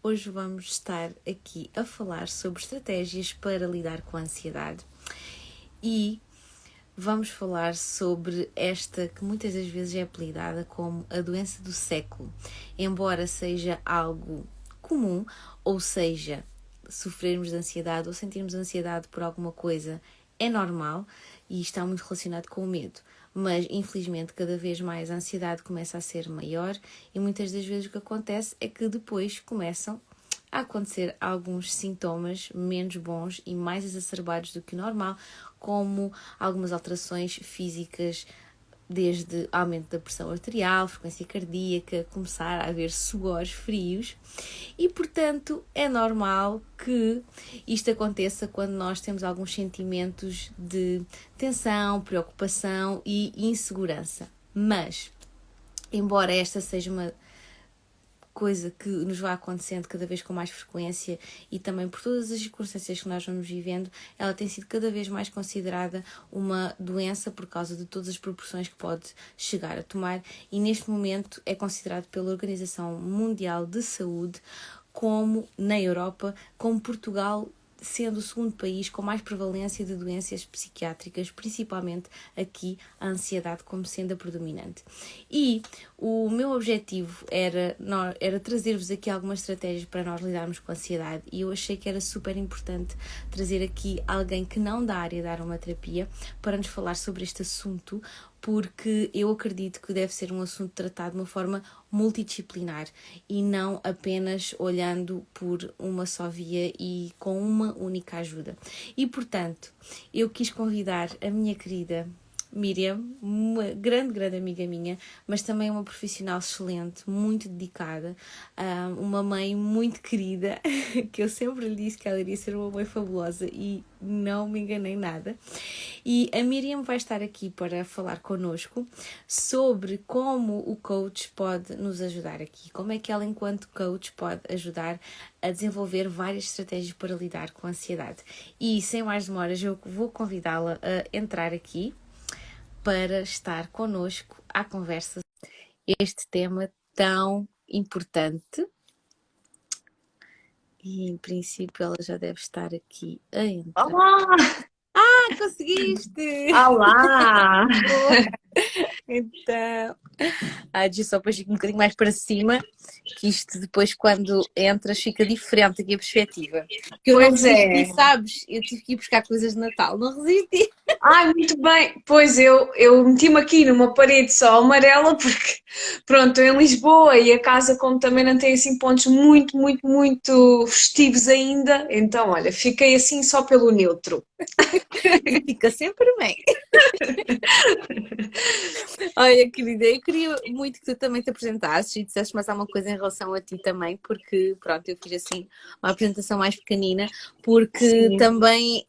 hoje vamos estar aqui a falar sobre estratégias para lidar com a ansiedade e vamos falar sobre esta que muitas das vezes é apelidada como a doença do século, embora seja algo comum, ou seja, sofrermos de ansiedade ou sentirmos ansiedade por alguma coisa é normal e está muito relacionado com o medo. Mas, infelizmente, cada vez mais a ansiedade começa a ser maior e muitas das vezes o que acontece é que depois começam a acontecer alguns sintomas menos bons e mais exacerbados do que o normal, como algumas alterações físicas, desde aumento da pressão arterial, frequência cardíaca, começar a haver suores frios e, portanto, é normal que isto aconteça quando nós temos alguns sentimentos de tensão, preocupação e insegurança. Mas, embora esta seja uma coisa que nos vai acontecendo cada vez com mais frequência e também por todas as circunstâncias que nós vamos vivendo, ela tem sido cada vez mais considerada uma doença por causa de todas as proporções que pode chegar a tomar e neste momento é considerado pela Organização Mundial de Saúde como, na Europa, como Portugal sendo o segundo país com mais prevalência de doenças psiquiátricas, principalmente aqui a ansiedade como sendo a predominante. E o meu objetivo era trazer-vos aqui algumas estratégias para nós lidarmos com a ansiedade e eu achei que era super importante trazer aqui alguém que não da área da aromaterapia para nos falar sobre este assunto, porque eu acredito que deve ser um assunto tratado de uma forma multidisciplinar e não apenas olhando por uma só via e com uma única ajuda. E, portanto, eu quis convidar a minha querida Miriam, uma grande amiga minha, mas também uma profissional excelente, muito dedicada, uma mãe muito querida, que eu sempre lhe disse que ela iria ser uma mãe fabulosa e não me enganei nada. E a Miriam vai estar aqui para falar connosco sobre como o coach pode nos ajudar aqui, como é que ela, enquanto coach, pode ajudar a desenvolver várias estratégias para lidar com a ansiedade. E, sem mais demoras, eu vou convidá-la a entrar aqui para estar connosco à conversa este tema tão importante. E, em princípio, ela já deve estar aqui a entrar. Olá! Conseguiste! Olá! Então, diz só depois um bocadinho mais para cima, que isto depois quando entras fica diferente aqui a perspectiva. Porque eu não Pois resisti, é. sabes? Eu tive que ir buscar coisas de Natal, não resisti. Ai, muito bem. Pois eu meti-me aqui numa parede só amarela porque, pronto, estou em Lisboa e a casa, como também não tem assim pontos muito festivos ainda, então, olha, fiquei assim só pelo neutro. E fica sempre bem. Olha, querida, eu queria muito que tu também te apresentasses e dissesses mais alguma coisa em relação a ti também, porque, pronto, eu fiz assim uma apresentação mais pequenina, porque Sim. também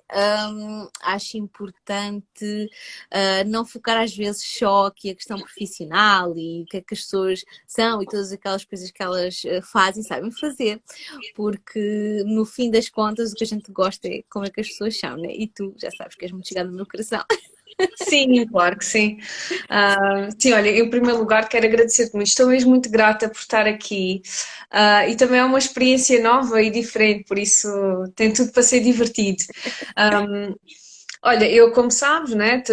acho importante não focar às vezes só aqui a questão profissional e o que é que as pessoas são e todas aquelas coisas que elas fazem, sabem fazer, porque no fim das contas o que a gente gosta é como é que as pessoas são, né? E tu já sabes que és muito chegada no meu coração. Sim, claro que sim. Sim, olha, em primeiro lugar quero agradecer-te muito. Estou mesmo muito grata por estar aqui. E também é uma experiência nova e diferente, por isso tem tudo para ser divertido. Olha, eu, como sabes, né,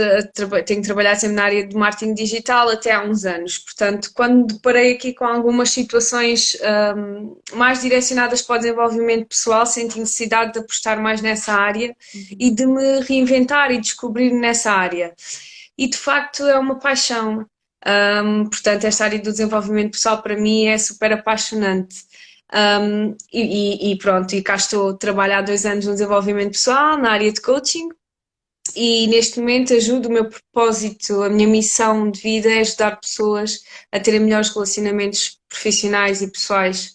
tenho trabalhado sempre na área de marketing digital até há uns anos. Portanto, quando me deparei aqui com algumas situações, mais direcionadas para o desenvolvimento pessoal, senti necessidade de apostar mais nessa área e de me reinventar e descobrir nessa área. E de facto é uma paixão. Portanto, esta área do desenvolvimento pessoal para mim é super apaixonante. E pronto, e cá estou a trabalhar há 2 anos no desenvolvimento pessoal, na área de coaching e neste momento ajudo o meu propósito, a minha missão de vida é ajudar pessoas a terem melhores relacionamentos profissionais e pessoais.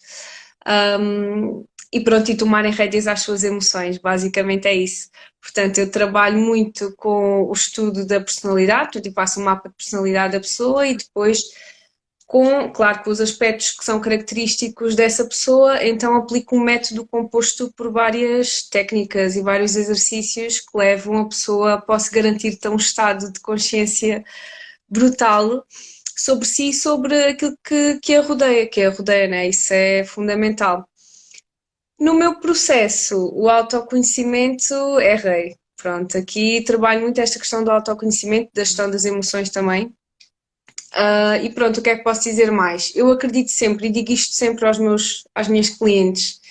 E pronto, e tomarem rédeas às suas emoções, basicamente é isso. Portanto, eu trabalho muito com o estudo da personalidade, portanto, eu faço um mapa de personalidade da pessoa e depois claro, com os aspectos que são característicos dessa pessoa, então aplico um método composto por várias técnicas e vários exercícios que levam a pessoa a possa garantir-te um estado de consciência brutal sobre si e sobre aquilo que a rodeia, né? Isso é fundamental. No meu processo, o autoconhecimento é rei. Pronto, aqui trabalho muito esta questão do autoconhecimento, da gestão das emoções também. E pronto, o que é que posso dizer mais? Eu acredito sempre, e digo isto sempre às minhas clientes,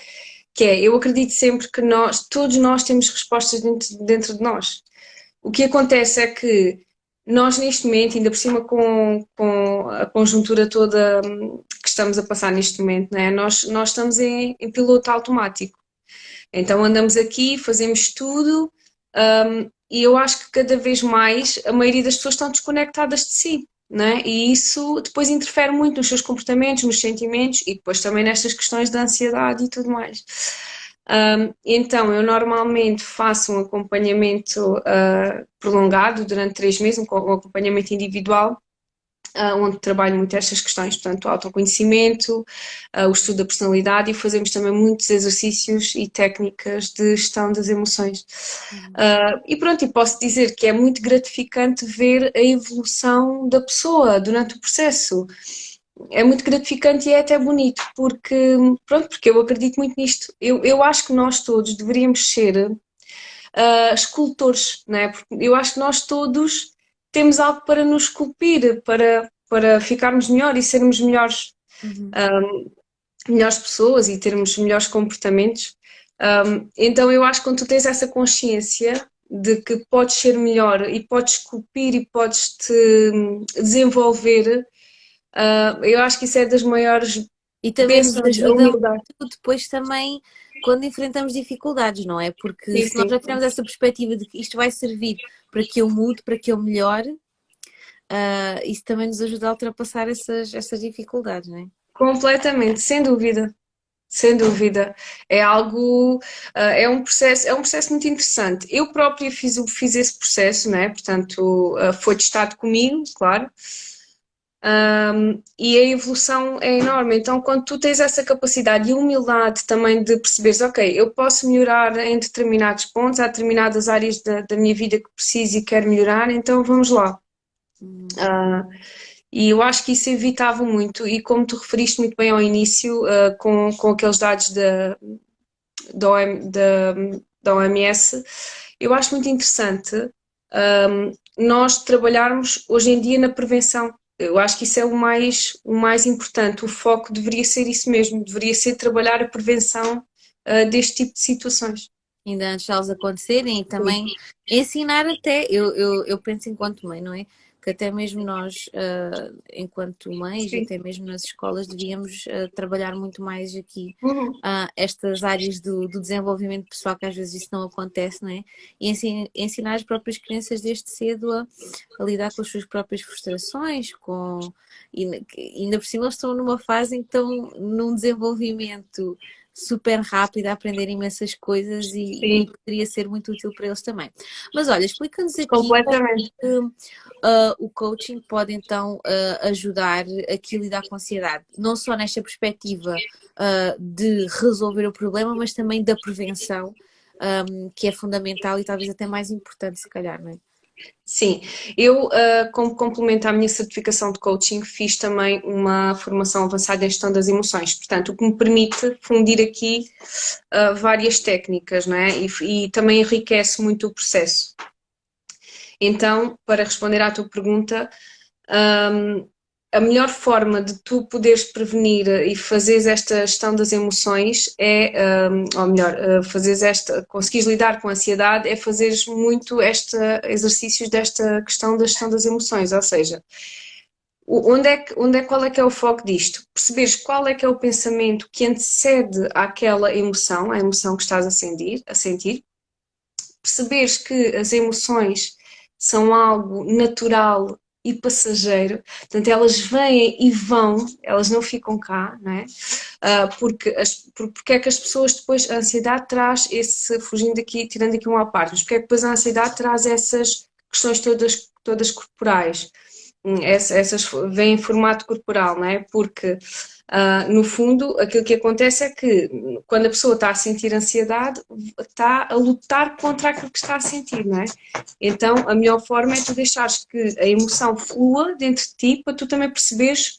que é, eu acredito sempre que todos nós temos respostas dentro de nós. O que acontece é que nós neste momento, ainda por cima com a conjuntura toda que estamos a passar neste momento, né? Nós estamos em piloto automático. Então andamos aqui, fazemos tudo, e eu acho que cada vez mais a maioria das pessoas estão desconectadas de si, né? E isso depois interfere muito nos seus comportamentos, nos sentimentos e depois também nestas questões da ansiedade e tudo mais. Então, eu normalmente faço um acompanhamento prolongado durante 3 meses, um acompanhamento individual, onde trabalho muito estas questões, portanto, o autoconhecimento, o estudo da personalidade e fazemos também muitos exercícios e técnicas de gestão das emoções. E pronto, e posso dizer que é muito gratificante ver a evolução da pessoa durante o processo. É muito gratificante e é até bonito, porque, pronto, porque eu acredito muito nisto. Eu acho que nós todos deveríamos ser escultores, não é? Porque eu acho que nós todos temos algo para nos esculpir, para ficarmos melhor e sermos melhores, Uhum. melhores pessoas e termos melhores comportamentos. Então eu acho que quando tu tens essa consciência de que podes ser melhor e podes esculpir e podes te desenvolver, eu acho que isso é das maiores E também nos bênçãos, a ajuda humildade. muito depois também quando enfrentamos dificuldades, não é? Porque Sim, se nós sim. já tivermos essa perspectiva de que isto vai servir para que eu mude, para que eu melhore, isso também nos ajuda a ultrapassar essas dificuldades, não é? Completamente, sem dúvida. Sem dúvida. É algo, é um processo muito interessante. Eu própria fiz esse processo, né? Portanto, foi testado comigo, claro. E a evolução é enorme. Então, quando tu tens essa capacidade e humildade também de perceberes, ok, eu posso melhorar em determinados pontos, há determinadas áreas da minha vida que preciso e quero melhorar, então vamos lá. Ah, e eu acho que isso evitava muito, e como tu referiste muito bem ao início, com aqueles dados da, OM da OMS, eu acho muito interessante nós trabalharmos hoje em dia na prevenção. Eu acho que isso é o mais importante. O foco deveria ser isso mesmo, deveria ser trabalhar a prevenção deste tipo de situações. Ainda antes de elas acontecerem e Sim. também ensinar até, eu penso enquanto mãe, não é? Que até mesmo nós, enquanto mães, Sim. até mesmo nas escolas, devíamos trabalhar muito mais aqui Uhum. estas áreas do desenvolvimento pessoal, que às vezes isso não acontece, não é? E ensinar as próprias crianças desde cedo a lidar com as suas próprias frustrações, e ainda por cima eles estão numa fase em que estão num desenvolvimento super rápido, a aprender imensas coisas e Sim, poderia ser muito útil para eles também. Mas olha, explica-nos aqui como completamente. que o coaching pode então ajudar aqui a lidar com a ansiedade, não só nesta perspectiva de resolver o problema, mas também da prevenção, que é fundamental e talvez até mais importante, se calhar, não é? Sim, eu, como complemento à minha certificação de coaching, fiz também uma formação avançada em gestão das emoções, portanto, o que me permite fundir aqui várias técnicas, não é? E também enriquece muito o processo. Então, para responder à tua pergunta, a melhor forma de tu poderes prevenir e fazeres esta gestão das emoções é, ou melhor, conseguires lidar com a ansiedade é fazeres muito exercícios desta questão da gestão das emoções, ou seja, qual é que é o foco disto? Perceberes qual é que é o pensamento que antecede àquela emoção, a emoção que estás a sentir, perceberes que as emoções são algo natural e passageiro, portanto elas vêm e vão, elas não ficam cá, não é? Porque é que as pessoas depois, a ansiedade traz fugindo aqui, tirando aqui uma parte, mas porque é que depois a ansiedade traz essas questões todas corporais? Essas vêm em formato corporal, não é? Porque, no fundo, aquilo que acontece é que quando a pessoa está a sentir ansiedade, está a lutar contra aquilo que está a sentir, não é? Então, a melhor forma é tu deixares que a emoção flua dentro de ti para tu também perceberes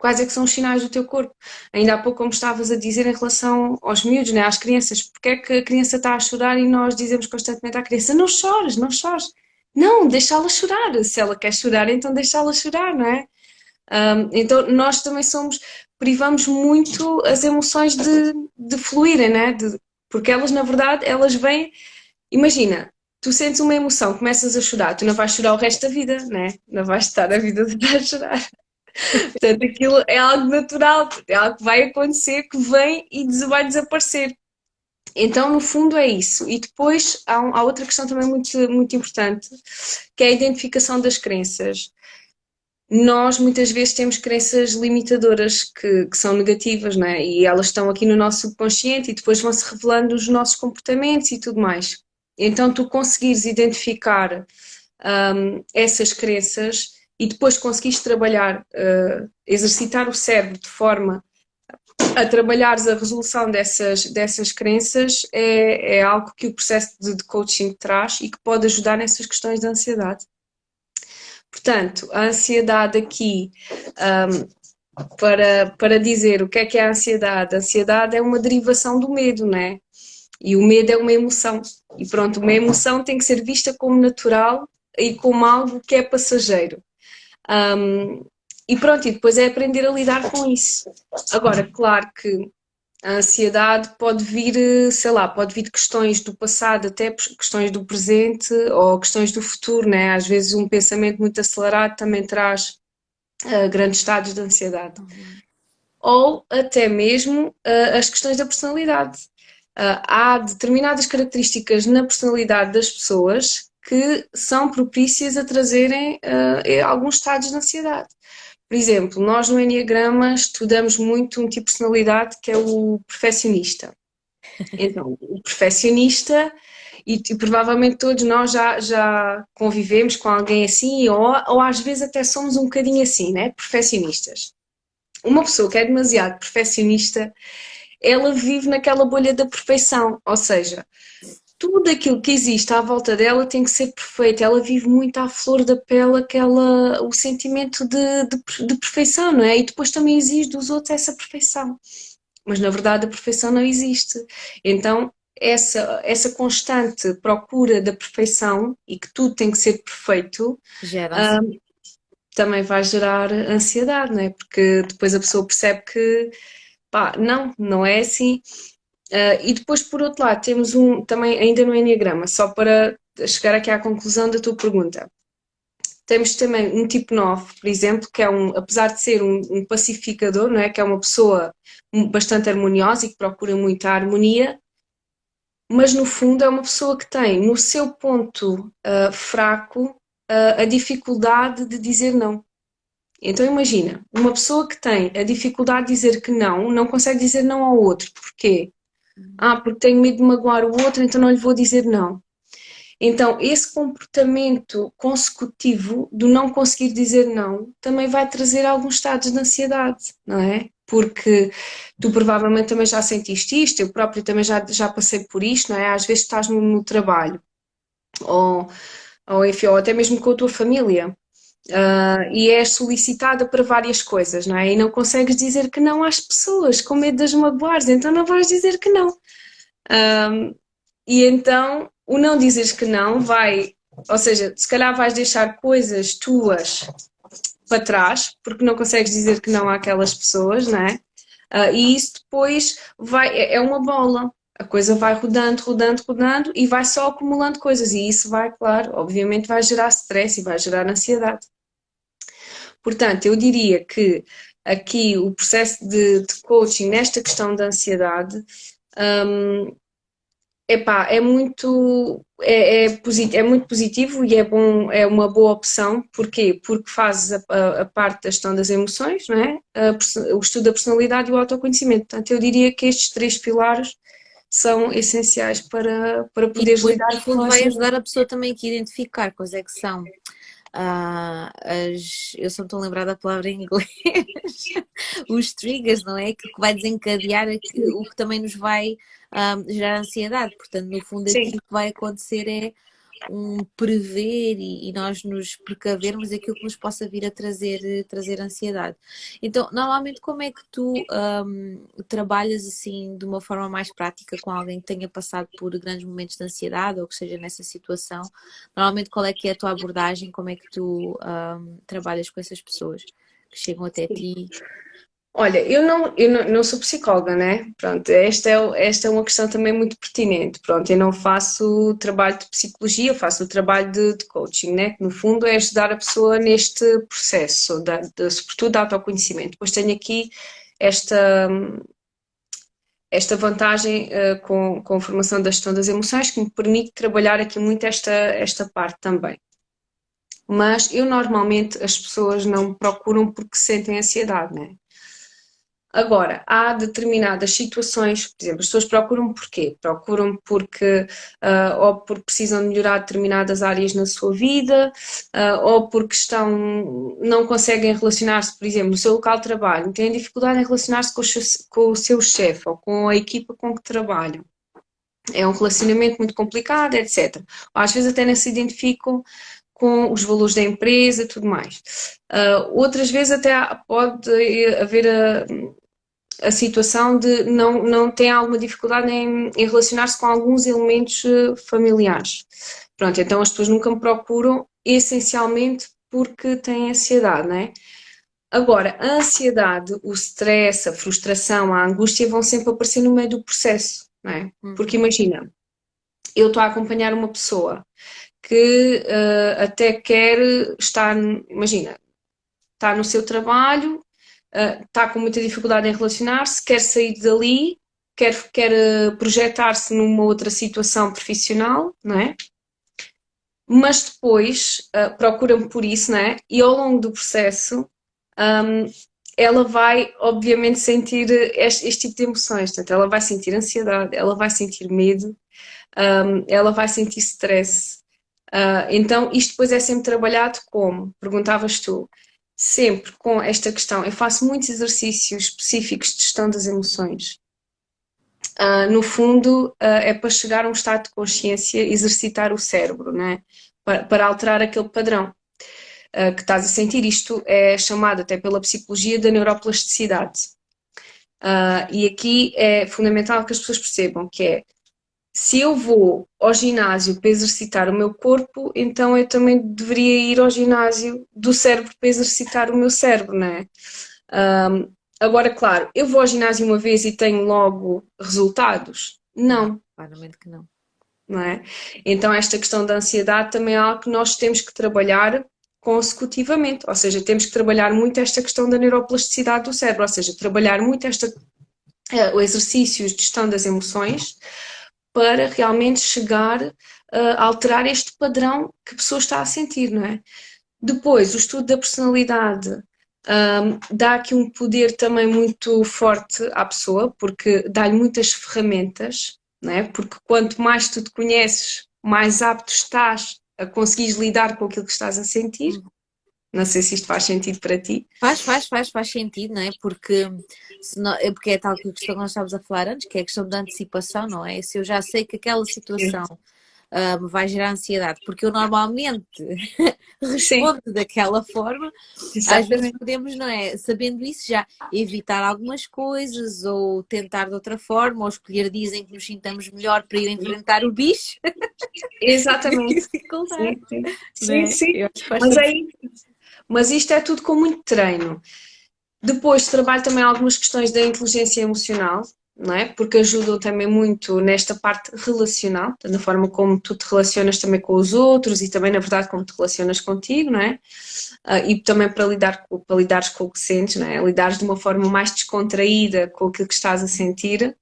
quais é que são os sinais do teu corpo. Ainda há pouco, como estavas a dizer em relação aos miúdos, né, às crianças, porque é que a criança está a chorar e nós dizemos constantemente à criança, não chores, não chores. Não, deixá-la chorar. Se ela quer chorar, então deixá-la chorar, não é? Então nós também privamos muito as emoções de fluírem, né? Porque elas, na verdade, elas vêm. Imagina, tu sentes uma emoção, começas a chorar, tu não vais chorar o resto da vida, né? Não vais estar a vida toda a chorar. Portanto, aquilo é algo natural, é algo que vai acontecer, que vem e vai desaparecer. Então, no fundo, é isso. E depois há outra questão também muito, muito importante, que é a identificação das crenças. Nós muitas vezes temos crenças limitadoras que são negativas, né? E elas estão aqui no nosso subconsciente e depois vão-se revelando nos nossos comportamentos e tudo mais. Então, tu conseguires identificar essas crenças e depois conseguires trabalhar, exercitar o cérebro de forma a trabalhares a resolução dessas crenças é algo que o processo de coaching traz e que pode ajudar nessas questões de ansiedade. Portanto, a ansiedade aqui, para dizer o que é a ansiedade? A ansiedade é uma derivação do medo, né? E o medo é uma emoção. E pronto, uma emoção tem que ser vista como natural e como algo que é passageiro. E pronto, e depois é aprender a lidar com isso. Agora, claro que a ansiedade pode vir, sei lá, pode vir de questões do passado até questões do presente ou questões do futuro, né? Às vezes um pensamento muito acelerado também traz grandes estados de ansiedade. Ou até mesmo as questões da personalidade. Há determinadas características na personalidade das pessoas que são propícias a trazerem alguns estados de ansiedade. Por exemplo, nós no Enneagrama estudamos muito um tipo de personalidade que é o perfeccionista. Então, o perfeccionista, e provavelmente todos nós já convivemos com alguém assim, ou às vezes até somos um bocadinho assim, né? Perfeccionistas. Uma pessoa que é demasiado perfeccionista, ela vive naquela bolha da perfeição, ou seja, tudo aquilo que existe à volta dela tem que ser perfeito. Ela vive muito à flor da pele o sentimento de perfeição, não é? E depois também exige dos outros essa perfeição. Mas na verdade a perfeição não existe. Então, essa constante procura da perfeição e que tudo tem que ser perfeito, Gera também vai gerar ansiedade, não é? Porque depois a pessoa percebe que, pá, não é assim. E depois, por outro lado, temos também ainda no Enneagrama, só para chegar aqui à conclusão da tua pergunta. Temos também um tipo 9, por exemplo, que é apesar de ser um pacificador, não é? Que é uma pessoa bastante harmoniosa e que procura muita harmonia, mas no fundo é uma pessoa que tem no seu ponto fraco a dificuldade de dizer não. Então imagina, uma pessoa que tem a dificuldade de dizer que não consegue dizer não ao outro. Porquê? Porque tenho medo de magoar o outro, então não lhe vou dizer não. Então, esse comportamento consecutivo do não conseguir dizer não também vai trazer alguns estados de ansiedade, não é? Porque tu provavelmente também já sentiste isto, eu próprio também já passei por isto, não é? Às vezes estás no trabalho, enfim, ou até mesmo com a tua família, e és solicitada para várias coisas, não é? E não consegues dizer que não às pessoas, com medo de as magoares, então não vais dizer que não. E então, o não dizeres que não ou seja, se calhar vais deixar coisas tuas para trás, porque não consegues dizer que não àquelas pessoas, não é? E isso depois é uma bola. A coisa vai rodando, rodando, rodando e vai só acumulando coisas. E isso vai, claro, obviamente vai gerar stress e vai gerar ansiedade. Portanto, eu diria que aqui o processo de coaching nesta questão da ansiedade é muito positivo e é bom, é uma boa opção. Porquê? Porque fazes a parte da gestão das emoções, não é? O estudo da personalidade e o autoconhecimento. Portanto, eu diria que estes três pilares são essenciais para e poderes depois, lidar no com fundo, a vai ansiedade. ajudar a pessoa também aqui a identificar quais é que são eu só me estou a lembrar da palavra em inglês, os triggers, não é? Que vai desencadear o que também nos vai gerar ansiedade. Portanto, no fundo, aqui Sim, o que vai acontecer é um prever e nós nos precavermos daquilo que nos possa vir a trazer ansiedade. Então, normalmente, como é que tu trabalhas assim de uma forma mais prática com alguém que tenha passado por grandes momentos de ansiedade ou que esteja nessa situação? Normalmente, qual é que é a tua abordagem? Como é que tu trabalhas com essas pessoas que chegam até ti? Olha, eu não sou psicóloga, né? Pronto, esta é uma questão também muito pertinente. Pronto, eu não faço trabalho de psicologia, eu faço o trabalho de coaching, né? Que no fundo é ajudar a pessoa neste processo, sobretudo de autoconhecimento. Depois tenho aqui esta, esta vantagem com a formação da gestão das emoções que me permite trabalhar aqui muito esta parte também. Mas eu normalmente as pessoas não me procuram porque sentem ansiedade, né? Agora, há determinadas situações, por exemplo, as pessoas procuram porquê? Procuram porque ou porque precisam de melhorar determinadas áreas na sua vida, ou porque não conseguem relacionar-se, por exemplo, no seu local de trabalho, têm dificuldade em relacionar-se com o seu chefe ou com a equipa com que trabalham. É um relacionamento muito complicado, etc. Às vezes até nem se identificam com os valores da empresa e tudo mais. Outras vezes até pode haver a situação de não tem alguma dificuldade em relacionar-se com alguns elementos familiares. Pronto, então as pessoas nunca me procuram essencialmente porque têm ansiedade, não é? Agora, a ansiedade, o stress, a frustração, a angústia vão sempre aparecer no meio do processo, não é? Porque imagina, eu estou a acompanhar uma pessoa que até quer estar, imagina, está no seu trabalho, está com muita dificuldade em relacionar-se, quer sair dali, quer projetar-se numa outra situação profissional, não é? Mas depois procura-me por isso, não é? E ao longo do processo, ela vai, obviamente, sentir este tipo de emoções. Portanto, ela vai sentir ansiedade, ela vai sentir medo, ela vai sentir stress. Então, isto depois é sempre trabalhado como? Perguntavas tu. Sempre com esta questão. Eu faço muitos exercícios específicos de gestão das emoções. No fundo, é para chegar a um estado de consciência, exercitar o cérebro, né? Para alterar aquele padrão que estás a sentir. Isto é chamado até pela psicologia da neuroplasticidade. E aqui é fundamental que as pessoas percebam que é se eu vou ao ginásio para exercitar o meu corpo, então eu também deveria ir ao ginásio do cérebro para exercitar o meu cérebro, não é? Agora, claro, eu vou ao ginásio uma vez e tenho logo resultados? Não, Não, claramente que não. não é? Então, esta questão da ansiedade também é algo que nós temos que trabalhar consecutivamente, ou seja, temos que trabalhar muito esta questão da neuroplasticidade do cérebro, ou seja, trabalhar muito o exercícios de gestão das emoções para realmente chegar a alterar este padrão que a pessoa está a sentir, não é? Depois, o estudo da personalidade dá aqui um poder também muito forte à pessoa, porque dá-lhe muitas ferramentas, não é? Porque quanto mais tu te conheces, mais apto estás a conseguir lidar com aquilo que estás a sentir. Não sei se isto faz sentido para ti. Faz sentido, não é? Porque, porque é tal que a questão que nós estávamos a falar antes, que é a questão da antecipação, não é? Se eu já sei que aquela situação me vai gerar ansiedade, porque eu normalmente Sim, respondo daquela forma, às vezes exatamente. podemos, não é? Sabendo isso, já evitar algumas coisas, ou tentar de outra forma, ou escolher dias em que nos sintamos melhor para ir enfrentar o bicho e Exatamente. dificultar, Sim, sim. não Sim, é? sim. Eu acho que faz Mas todo. aí Mas isto é tudo com muito treino. Depois trabalho também algumas questões da inteligência emocional, não é? Porque ajudam também muito nesta parte relacional, na forma como tu te relacionas também com os outros e também, na verdade, como te relacionas contigo, não é? E também para lidares com o que sentes, não é? Lidares de uma forma mais descontraída com aquilo que estás a sentir.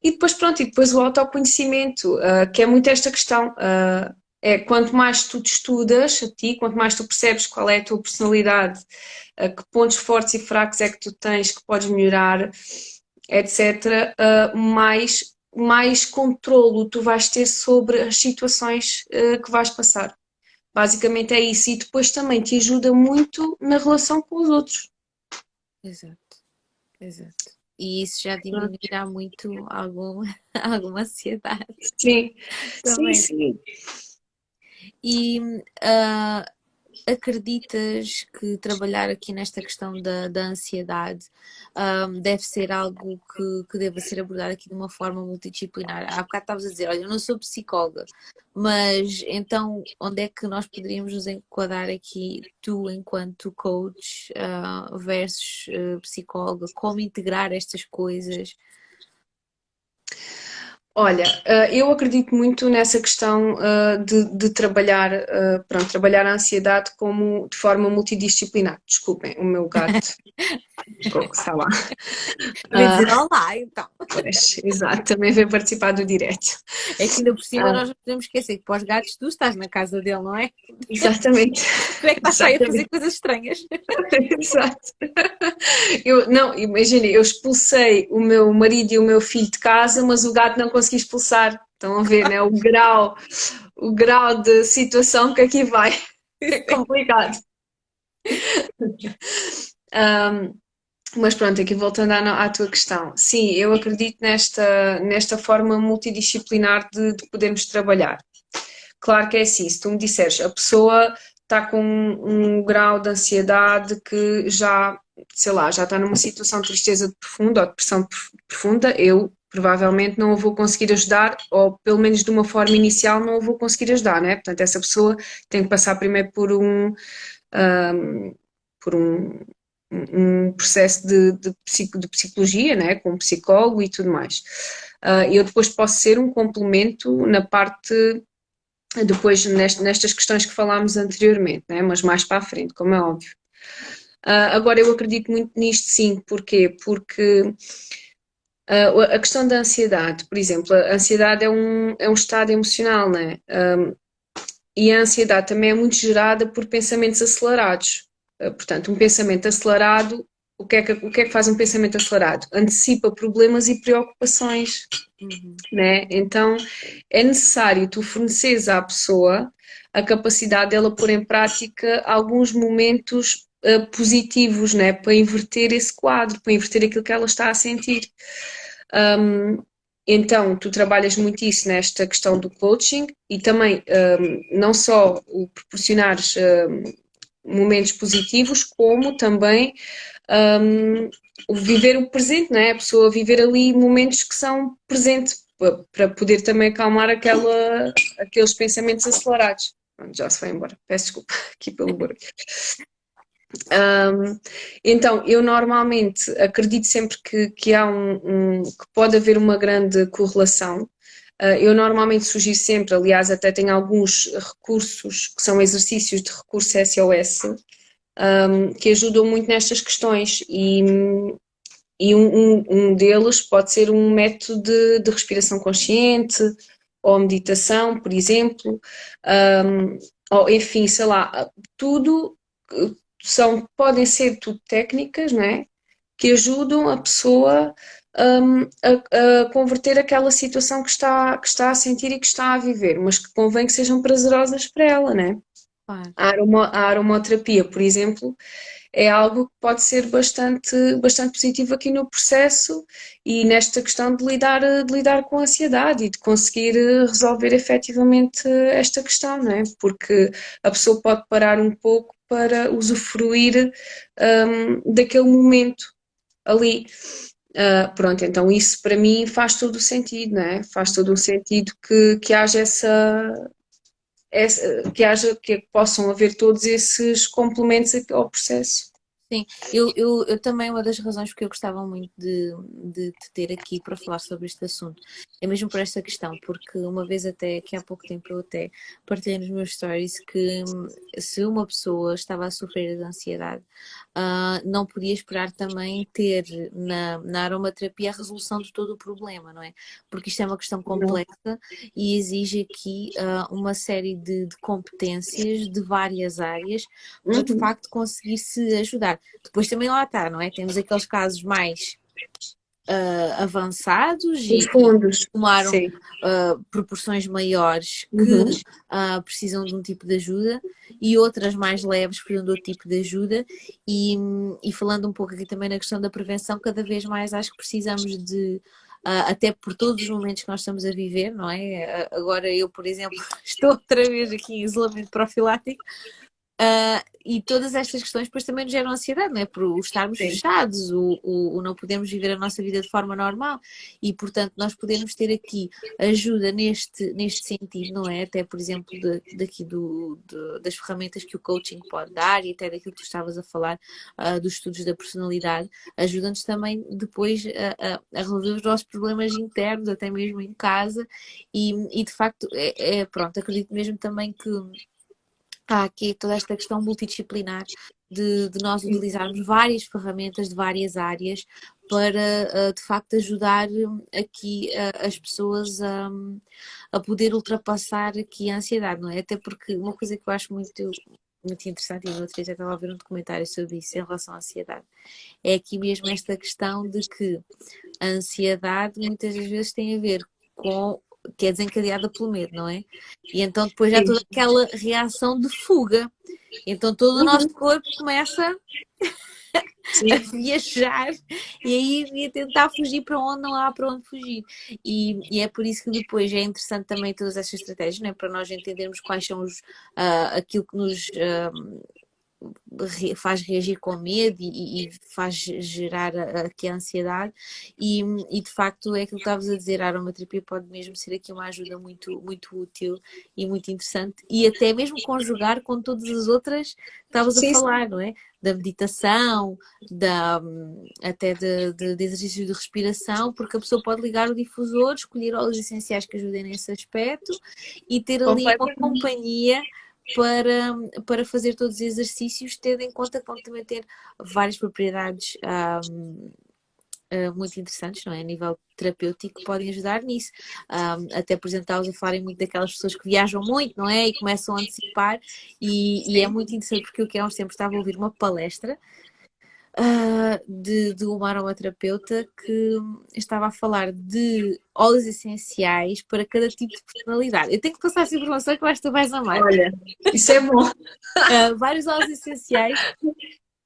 E depois, pronto, e depois o autoconhecimento, que é muito esta questão. É quanto mais tu te estudas a ti, quanto mais tu percebes qual é a tua personalidade, que pontos fortes e fracos é que tu tens, que podes melhorar, etc., mais controlo tu vais ter sobre as situações que vais passar. Basicamente é isso. E depois também te ajuda muito na relação com os outros. Exato, exato. E isso já diminuirá muito alguma ansiedade Sim, sim, também. sim. E ah, acreditas que trabalhar aqui nesta questão da ansiedade, deve ser algo que deva ser abordado aqui de uma forma multidisciplinar? Há bocado estavas a dizer, olha, eu não sou psicóloga, mas então onde é que nós poderíamos nos enquadrar aqui, tu enquanto coach, versus psicóloga, como integrar estas coisas? Olha, eu acredito muito nessa questão de trabalhar, pronto, trabalhar a ansiedade como de forma multidisciplinar. Desculpem, o meu gato está lá. Devia dizer olá, então. Pois, exato, também veio participar do direto. É que ainda por cima Ah, nós não podemos esquecer que para os gatos tu estás na casa dele, não é? exatamente, Tu é que estás aí a fazer exatamente, coisas estranhas. exato. Eu, não, imagina, eu expulsei o meu marido e o meu filho de casa, mas o gato não consegui expulsar. Estão a ver, né? O grau de situação que aqui vai. É complicado. Um, mas pronto, aqui voltando à tua questão. Sim, eu acredito nesta forma multidisciplinar de podermos trabalhar. Claro que é assim, se tu me disseres, a pessoa está com um grau de ansiedade que já, sei lá, já está numa situação de tristeza profunda ou depressão profunda, eu provavelmente não a vou conseguir ajudar, ou pelo menos de uma forma inicial não a vou conseguir ajudar, né? Portanto, essa pessoa tem que passar primeiro um, por um processo de psicologia, né? Com um psicólogo e tudo mais. Eu depois posso ser um complemento na parte depois nestas questões que falámos anteriormente, né? Mas mais para a frente, como é óbvio. Agora, eu acredito muito nisto, sim. Porquê? Porque a questão da ansiedade, por exemplo, a ansiedade é um estado emocional, né? E a ansiedade também é muito gerada por pensamentos acelerados. Portanto, um pensamento acelerado, o que é que faz um pensamento acelerado? Antecipa problemas e preocupações, Uhum. né? Então é necessário tu forneceres à pessoa a capacidade dela pôr em prática alguns momentos positivos, né? Para inverter esse quadro, para inverter aquilo que ela está a sentir. Um, então, tu trabalhas muito isso nesta questão do coaching e também não só o proporcionares momentos positivos, como também um, o viver o presente, não é? A pessoa viver ali momentos que são presente para poder também acalmar aqueles pensamentos acelerados. Pronto, já se foi embora. Peço desculpa aqui pelo barulho. Um, então, eu normalmente acredito sempre que há que pode haver uma grande correlação. Eu normalmente sugiro sempre, aliás, até tenho alguns recursos que são exercícios de recurso SOS, que ajudam muito nestas questões e um deles pode ser um método de respiração consciente ou meditação, por exemplo, ou enfim, sei lá, tudo podem ser tudo técnicas, não é? Que ajudam a pessoa a converter aquela situação que está a sentir e que está a viver, mas que convém que sejam prazerosas para ela, né? Claro. A aromaterapia, por exemplo, é algo que pode ser bastante positivo aqui no processo e nesta questão de lidar com a ansiedade e de conseguir resolver efetivamente esta questão, não é? Porque a pessoa pode parar um pouco para usufruir daquele momento ali. Pronto, então isso para mim faz todo o sentido, não é? Faz todo o sentido que haja que possam haver todos esses complementos ao processo. Sim, eu também, uma das razões porque eu gostava muito de te ter aqui para falar sobre este assunto é mesmo por esta questão, porque uma vez até, que há pouco tempo eu até partilhei nos meus stories que se uma pessoa estava a sofrer de ansiedade, não podia esperar também ter na aromaterapia a resolução de todo o problema, não é? Porque isto é uma questão complexa e exige aqui uma série de competências de várias áreas para de Uhum. facto conseguir se ajudar. Depois também lá está, não é? Temos aqueles casos mais avançados Os e fundos, tomaram sim. proporções maiores que Uhum. precisam de um tipo de ajuda e outras mais leves precisam de outro tipo de ajuda e falando um pouco aqui também na questão da prevenção, cada vez mais acho que precisamos de até por todos os momentos que nós estamos a viver, não é? Agora eu, por exemplo, estou outra vez aqui em isolamento profilático. E todas estas questões depois também nos geram ansiedade, não é? Por o estarmos Sim. fechados, o não podermos viver a nossa vida de forma normal e, portanto, nós podemos ter aqui ajuda neste sentido, não é? Até, por exemplo, daqui das ferramentas que o coaching pode dar e até daquilo que tu estavas a falar, dos estudos da personalidade, ajuda-nos também depois a resolver os nossos problemas internos, até mesmo em casa e de facto, pronto, acredito mesmo também que há aqui toda esta questão multidisciplinar de nós utilizarmos várias ferramentas de várias áreas para, de facto, ajudar aqui as pessoas a poder ultrapassar aqui a ansiedade, não é? Até porque uma coisa que eu acho muito interessante, e no outro dia já estava a ver um documentário sobre isso em relação à ansiedade, é aqui mesmo esta questão de que a ansiedade muitas das vezes tem a ver com que é desencadeada pelo medo, não é? E então depois já toda aquela reação de fuga. Então todo o nosso corpo começa a viajar e a tentar fugir para onde não há para onde fugir. E é por isso que depois é interessante também todas estas estratégias, não é? Para nós entendermos quais são aquilo que nos faz reagir com medo e faz gerar aqui a ansiedade e de facto é aquilo que estavas a dizer, a aromaterapia pode mesmo ser aqui uma ajuda muito, muito útil e muito interessante e até mesmo conjugar com todas as outras que estavas a falar, não é? Da meditação, até de exercícios de respiração, porque a pessoa pode ligar o difusor, escolher óleos essenciais que ajudem nesse aspecto e ter ali uma companhia para fazer todos os exercícios, tendo em conta que vão também ter várias propriedades muito interessantes, não é? A nível terapêutico, que podem ajudar nisso. Até, por exemplo, estavas a falarem muito daquelas pessoas que viajam muito, não é? E começam a antecipar, e é muito interessante porque eu que há uns tempos estava a ouvir uma palestra de uma aromaterapeuta que estava a falar de óleos essenciais para cada tipo de personalidade. Eu tenho que passar essa informação que eu acho que tu vais amar. Olha, isso é bom. Vários óleos essenciais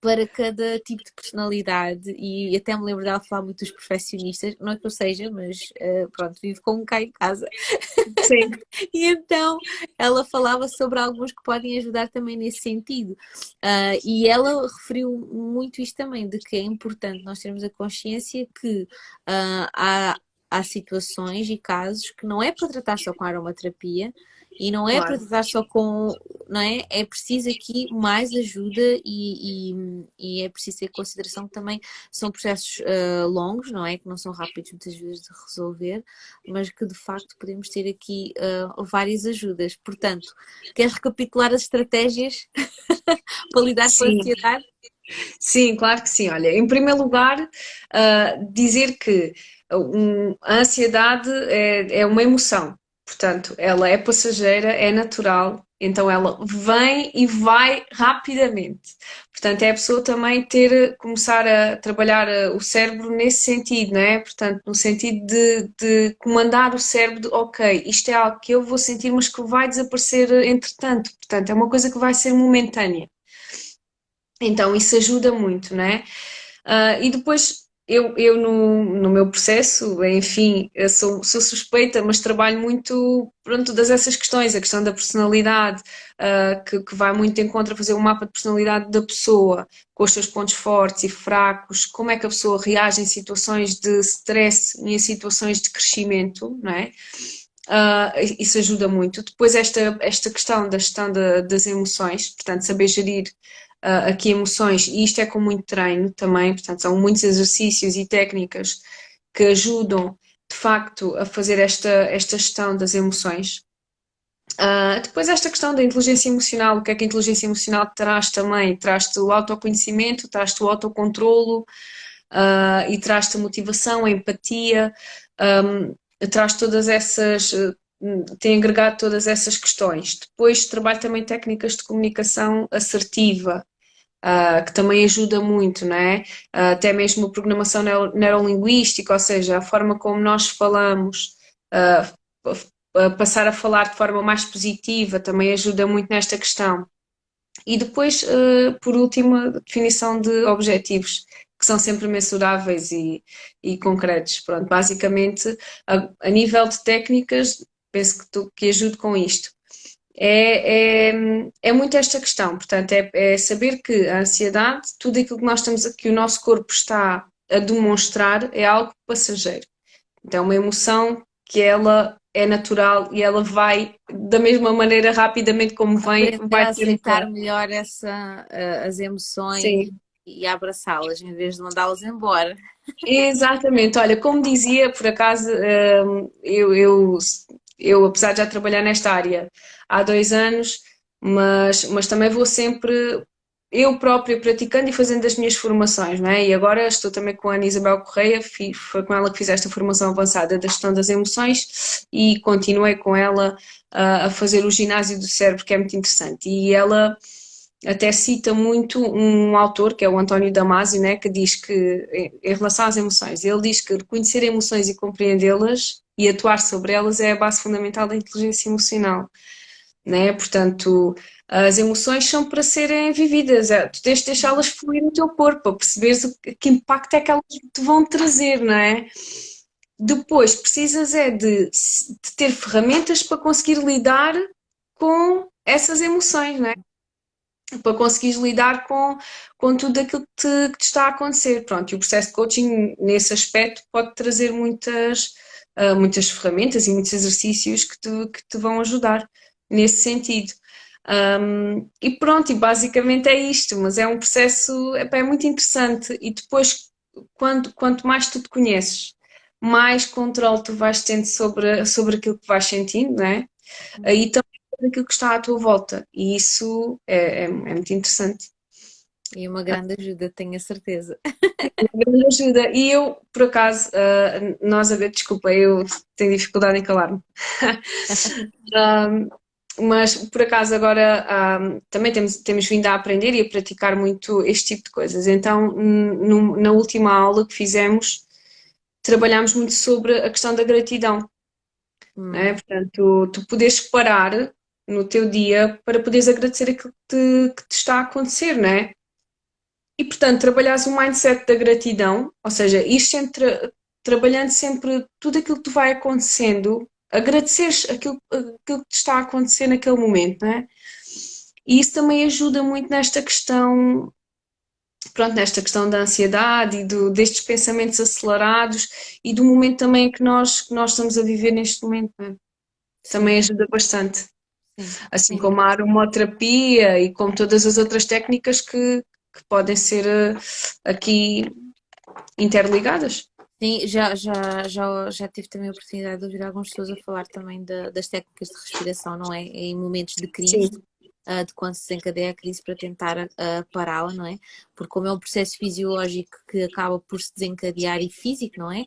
para cada tipo de personalidade e até me lembro dela falar muito dos perfeccionistas, não é que eu seja, mas pronto, vivo com um cá em casa. Sim. E então ela falava sobre alguns que podem ajudar também nesse sentido. E ela referiu muito isto também, de que é importante nós termos a consciência que há situações e casos que não é para tratar só com aromaterapia, e não é para tratar só com, não é? É preciso aqui mais ajuda e é preciso ter consideração que também são processos longos, não é? Que não são rápidos muitas vezes de resolver, mas que de facto podemos ter aqui várias ajudas. Portanto, queres recapitular as estratégias para lidar com a ansiedade? Sim, claro que sim. Olha, em primeiro lugar, dizer que a ansiedade é uma emoção. Portanto, ela é passageira, é natural, então ela vem e vai rapidamente. Portanto, é a pessoa também começar a trabalhar o cérebro nesse sentido, não é? Portanto, no sentido de comandar o cérebro de, ok, isto é algo que eu vou sentir, mas que vai desaparecer entretanto. Portanto, é uma coisa que vai ser momentânea. Então, isso ajuda muito, não é? E depois, eu no meu processo, enfim, eu sou suspeita, mas trabalho muito, pronto, todas essas questões, a questão da personalidade, que vai muito em contra fazer um mapa de personalidade da pessoa, com os seus pontos fortes e fracos, como é que a pessoa reage em situações de stress e em situações de crescimento, não é? Isso ajuda muito. Depois esta questão da gestão das emoções, portanto, saber gerir aqui emoções, e isto é com muito treino também, portanto, são muitos exercícios e técnicas que ajudam, de facto, a fazer esta gestão das emoções. Depois esta questão da inteligência emocional, o que é que a inteligência emocional traz também? Traz-te o autoconhecimento, traz-te o autocontrolo, e traz-te a motivação, a empatia, traz todas essas, tem agregado todas essas questões. Depois trabalho também técnicas de comunicação assertiva, que também ajuda muito, não é? Até mesmo a programação neurolinguística, ou seja, a forma como nós falamos, passar a falar de forma mais positiva também ajuda muito nesta questão. E depois, por último, a definição de objetivos, que são sempre mensuráveis e concretos. Pronto, basicamente, a nível de técnicas, penso que ajude com isto. É muito esta questão, portanto, é saber que a ansiedade, tudo aquilo que nós estamos, que o nosso corpo está a demonstrar, é algo passageiro. Então, é uma emoção que ela é natural e ela vai, da mesma maneira, rapidamente como vem, Aprender vai a ter aceitar embora. melhor as emoções Sim, e abraçá-las em vez de mandá-las embora. exatamente. Olha, como dizia, por acaso, eu, apesar de já trabalhar nesta área há 2 anos, mas também vou sempre eu própria praticando e fazendo as minhas formações, não é? E agora estou também com a Ana Isabel Correia, foi com ela que fiz esta formação avançada da gestão das emoções e continuei com ela a fazer o ginásio do cérebro, que é muito interessante. E ela até cita muito um autor, que é o António Damasio, né, que diz que, em relação às emoções, ele diz que reconhecer emoções e compreendê-las e atuar sobre elas é a base fundamental da inteligência emocional, né? Portanto, as emoções são para serem vividas, tu tens de deixá-las fluir no teu corpo, para perceberes que impacto é que elas te vão trazer, não é? Depois, precisas de ter ferramentas para conseguir lidar com essas emoções, não é? Para conseguires lidar com tudo aquilo que te está a acontecer. Pronto, e o processo de coaching, nesse aspecto, pode trazer muitas ferramentas e muitos exercícios que te vão ajudar nesse sentido. E pronto, e basicamente é isto, mas é um processo, epá, é muito interessante. E depois, quanto mais tu te conheces, mais controle tu vais tendo sobre aquilo que vais sentindo, não é? Aí daquilo que está à tua volta. E isso é muito interessante. E uma grande ajuda, tenho a certeza. Grande ajuda. E eu, por acaso, desculpa, eu tenho dificuldade em calar-me. Mas por acaso agora também temos vindo a aprender e a praticar muito este tipo de coisas. Então, na última aula que fizemos, trabalhámos muito sobre a questão da gratidão. Né? Hum, Portanto, tu podes parar no teu dia para poderes agradecer aquilo que te está a acontecer, não é? E, portanto, trabalhares o mindset da gratidão, ou seja, ir sempre trabalhando sempre tudo aquilo que te vai acontecendo, agradeceres aquilo que te está a acontecer naquele momento, não é? E isso também ajuda muito nesta questão, pronto, nesta questão da ansiedade e destes pensamentos acelerados e do momento também que nós estamos a viver neste momento, não é? sim, Também ajuda bastante. sim, Assim sim. como a aromoterapia e como todas as outras técnicas que podem ser aqui interligadas. Sim, já tive também a oportunidade de ouvir algumas pessoas a falar também das técnicas de respiração, não é? Em momentos de crise, Sim, de quando se desencadeia a crise para tentar pará-la, não é? Porque como é um processo fisiológico que acaba por se desencadear e físico, não é?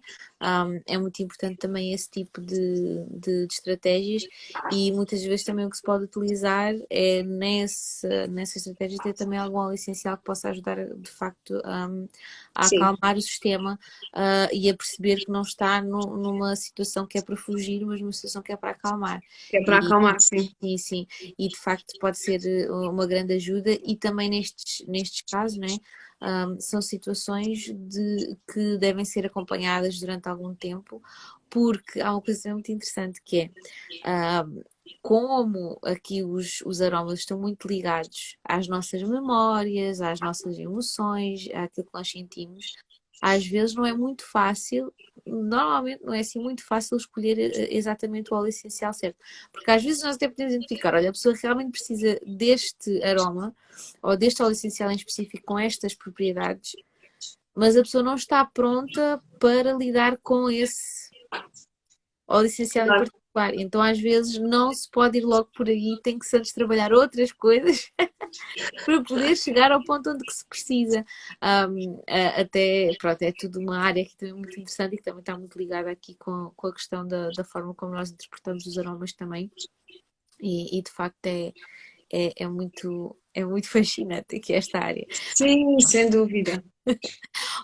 É muito importante também esse tipo de estratégias e muitas vezes também o que se pode utilizar é nessa estratégia ter também algum óleo essencial que possa ajudar de facto a sim, acalmar o sistema e a perceber que não está numa situação que é para fugir, mas numa situação que é para acalmar. é para E, acalmar, sim. sim, sim, e de facto pode ser uma grande ajuda e também nestes casos, né, são situações que devem ser acompanhadas durante algum tempo, porque há uma coisa muito interessante que é como aqui os aromas estão muito ligados às nossas memórias, às nossas emoções, àquilo que nós sentimos, às vezes não é muito fácil, normalmente não é assim muito fácil escolher exatamente o óleo essencial certo. Porque às vezes nós até podemos identificar, olha, a pessoa realmente precisa deste aroma ou deste óleo essencial em específico com estas propriedades, mas a pessoa não está pronta para lidar com esse óleo essencial em Exato. particular. Então às vezes não se pode ir logo por aí, tem que se antes trabalhar outras coisas para poder chegar ao ponto onde que se precisa. Até, pronto, é tudo uma área que também é muito interessante e que também está muito ligada aqui com a questão da forma como nós interpretamos os aromas também. E de facto é muito fascinante aqui esta área. Sim, sem dúvida.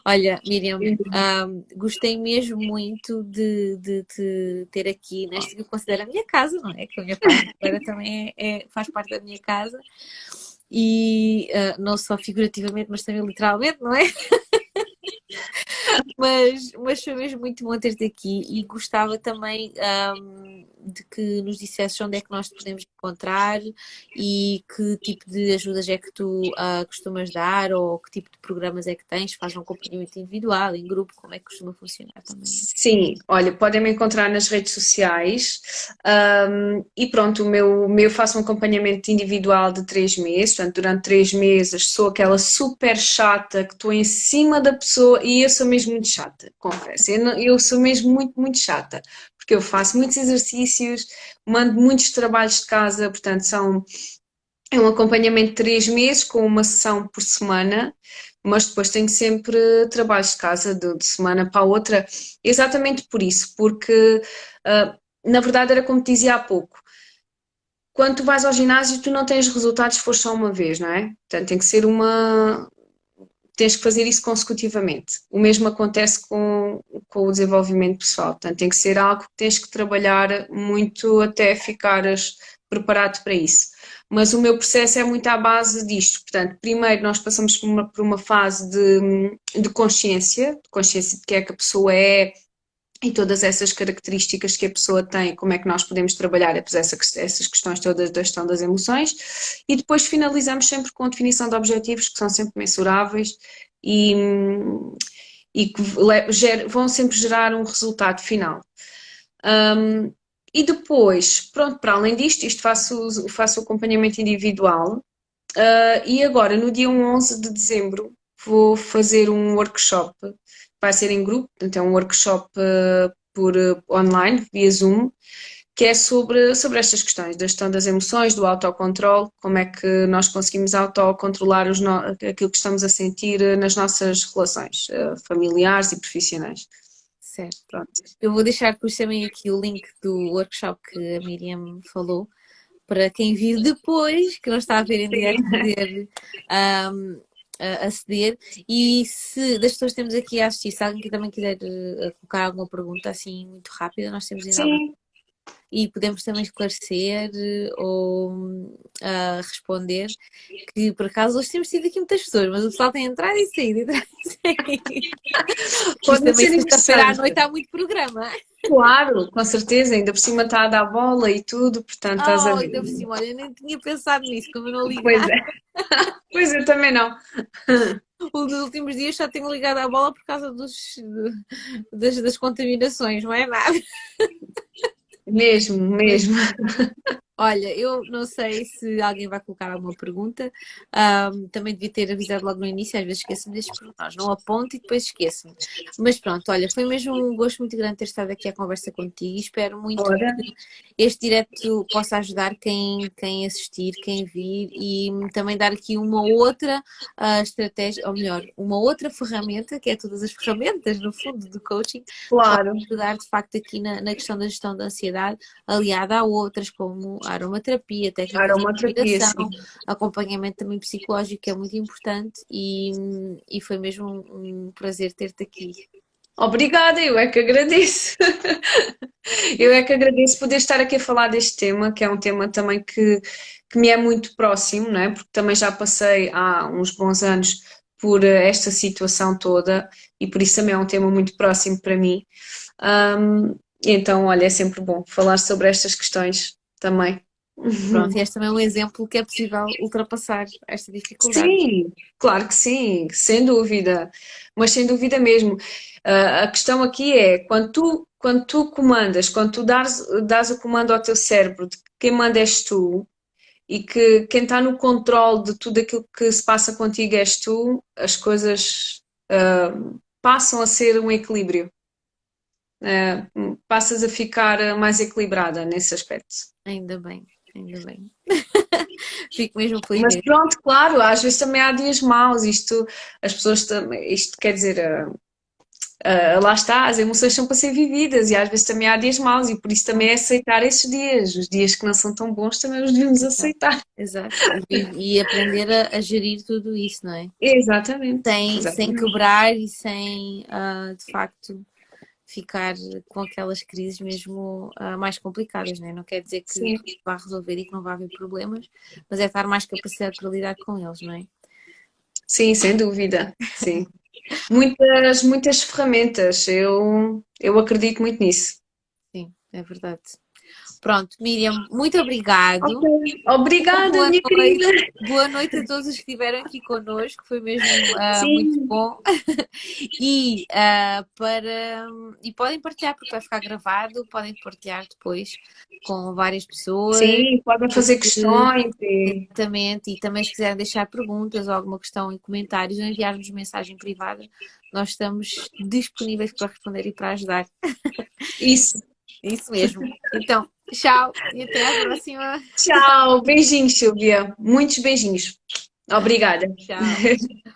Olha, Miriam, Sem dúvida. gostei mesmo muito de te ter aqui nesta que eu considero a minha casa, não é? Que a minha página agora também faz parte da minha casa e não só figurativamente, mas também literalmente, não é? Mas foi mesmo muito bom ter-te aqui e gostava também de que nos dissesses onde é que nós te podemos encontrar e que tipo de ajudas é que tu costumas dar ou que tipo de programas é que tens, faz um acompanhamento individual, em grupo, como é que costuma funcionar também? Sim, olha, podem me encontrar nas redes sociais, e pronto, faço um acompanhamento individual de 3 meses, portanto, durante 3 meses sou aquela super chata que estou em cima da pessoa e eu sou mesmo muito chata, confesso, eu sou mesmo muito, muito chata, porque eu faço muitos exercícios, mando muitos trabalhos de casa, portanto, é um acompanhamento de 3 meses com uma sessão por semana, mas depois tenho sempre trabalhos de casa de semana para a outra, exatamente por isso, porque na verdade era como te dizia há pouco, quando tu vais ao ginásio tu não tens resultados se for só uma vez, não é? Portanto, tem que ser tens que fazer isso consecutivamente. O mesmo acontece com o desenvolvimento pessoal, portanto, tem que ser algo que tens que trabalhar muito até ficares preparado para isso. Mas o meu processo é muito à base disto. Portanto, primeiro nós passamos por uma fase de consciência de quem é que a pessoa é e todas essas características que a pessoa tem, como é que nós podemos trabalhar essas questões todas da gestão das emoções, e depois finalizamos sempre com a definição de objetivos que são sempre mensuráveis e, e que vão sempre gerar um resultado final. E depois, pronto, para além disto, faço o acompanhamento individual. E agora, no dia 11 de dezembro, vou fazer um workshop. Vai ser em grupo, portanto, é um workshop por online, via Zoom, que é sobre estas questões da gestão das emoções, do autocontrole, como é que nós conseguimos autocontrolar aquilo que estamos a sentir nas nossas relações familiares e profissionais. Certo. Pronto. Eu vou deixar depois também aqui o link do workshop que a Miriam falou, para quem vir depois, que não está a ver em direto, poder aceder. E se das pessoas que temos aqui a assistir, se alguém que também quiser colocar alguma pergunta assim muito rápida, nós temos ainda algum Sim, e podemos também esclarecer ou responder, que por acaso hoje temos tido aqui muitas pessoas, mas o pessoal tem entrado e saído, entrado e saído. Isto pode também ser sexta-feira à interessante. noite há muito programa. Claro, com certeza, ainda por cima está a dar bola e tudo, portanto estás a Oh, ver. ainda por cima, olha, eu nem tinha pensado nisso, como eu não ligo Pois nada. é, pois eu também não. Nos últimos dias só tenho ligado à bola por causa das contaminações, não é nada. Mesmo, Mas mesmo. olha, eu não sei se alguém vai colocar alguma pergunta. Também devia ter avisado logo no início, às vezes esqueço-me destes pormenores. Não aponto e depois esqueço-me. Mas pronto, olha, foi mesmo um gosto muito grande ter estado aqui à conversa contigo e espero muito Ora, que este direto possa ajudar quem assistir, quem vir e também dar aqui uma outra estratégia, ou melhor, uma outra ferramenta, que é todas as ferramentas, no fundo, do coaching, que podem claro, ajudar de facto aqui na questão da gestão da ansiedade aliada a outras, como a aromaterapia, técnicas de aromaterapia, respiração, sim. acompanhamento também psicológico, que é muito importante, e foi mesmo um prazer ter-te aqui. Obrigada, eu é que agradeço. Eu é que agradeço poder estar aqui a falar deste tema, que é um tema também que me é muito próximo, não é? Porque também já passei há uns bons anos por esta situação toda e por isso também é um tema muito próximo para mim. Então, olha, é sempre bom falar sobre estas questões também. Pronto, e este também é um exemplo que é possível ultrapassar esta dificuldade. Sim, claro que sim, sem dúvida, mas sem dúvida mesmo. A questão aqui é quando tu comandas, quando tu dás o comando ao teu cérebro de que quem manda és tu e que quem está no controle de tudo aquilo que se passa contigo és tu, as coisas passam a ser um equilíbrio. Passas a ficar mais equilibrada nesse aspecto. Ainda bem, ainda bem. Fico mesmo feliz Mas mesmo. pronto, claro, às vezes também há dias maus, as pessoas também, isto quer dizer, lá está, as emoções são para ser vividas e às vezes também há dias maus e por isso também é aceitar esses dias, os dias que não são tão bons também os devemos Exato, aceitar. exato. E aprender a gerir tudo isso, não é? Exatamente, Sem exatamente. quebrar e sem, de facto, ficar com aquelas crises mesmo mais complicadas, né? Não quer dizer que Sim, vá resolver e que não vai haver problemas, mas é estar mais capacidade para lidar com eles, não é? sim, sem dúvida, sim. muitas ferramentas. Eu acredito muito nisso. Sim, é verdade. Pronto, Miriam, muito Ok. obrigado. Obrigada, Boa minha noite. querida. Boa noite a todos os que estiveram aqui connosco, foi mesmo muito Sim, bom. E podem partilhar, porque vai ficar gravado, podem partilhar depois com várias pessoas, sim, podem fazer porque questões e exatamente, e também se quiserem deixar perguntas ou alguma questão em comentários ou enviar-nos mensagem privada, nós estamos disponíveis para responder e para ajudar. isso. Isso mesmo. Então, tchau e até à próxima. Tchau, beijinhos, Silvia. Muitos beijinhos. Obrigada. Tchau.